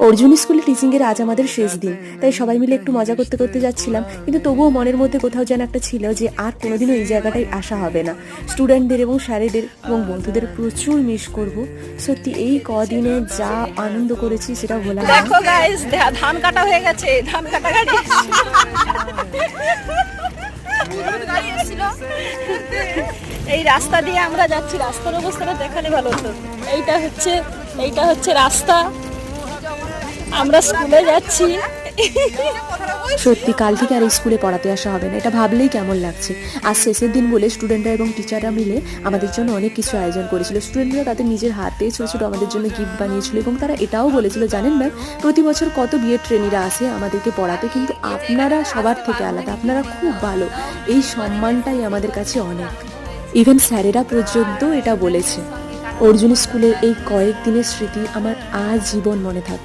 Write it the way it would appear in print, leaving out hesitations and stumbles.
অর্জুন স্কুলে টিচিংয়ের আজ আমাদের শেষ দিন, তাই সবাই মিলে একটু মজা করতে করতে যাচ্ছিলাম, কিন্তু তবুও মনের মধ্যে কোথাও যেন একটা ছিল যে আর কোনোদিনও এই জায়গাটায় আসা হবে না। স্টুডেন্টদের এবং স্যারেদের এবং বন্ধুদের প্রচুর মিস করব। সত্যি এই কদিনে যা আনন্দ করেছি সেটা ভোলা যায় না। দেখো গাইস, ধান কাটা হয়ে গেছে, ধান কাটা গাড়ি এসেছিল। এই রাস্তা দিয়ে আমরা যাচ্ছি, রাস্তার অবস্থাটা দেখালে ভালো হতো। এইটা হচ্ছে রাস্তা, আমরা স্কুলে যাচ্ছি। সত্যি কাল থেকে আর এই স্কুলে পড়াতে আসা হবে না, এটা ভাবলেই কেমন লাগছে। আজ শেষের দিন বলে স্টুডেন্টরা এবং টিচাররা মিলে আমাদের জন্য অনেক কিছু আয়োজন করেছিল। স্টুডেন্টরা তাদের নিজের হাতে ছোটো ছোটো আমাদের জন্য গিফট বানিয়েছিল এবং তারা এটাও বলেছিল, জানেন ম্যাম, প্রতি বছর কত বিএড ট্রেনিরা আসে আমাদেরকে পড়াতে, কিন্তু আপনারা সবার থেকে আলাদা, আপনারা খুব ভালো, এই সম্মানটাই আমাদের কাছে অনেক। ইভেন স্যারেরা পর্যন্ত এটা বলেছে। অর্জুন স্কুলের এই কয়েকদিনের স্মৃতি আমার আজীবন মনে থাকবে।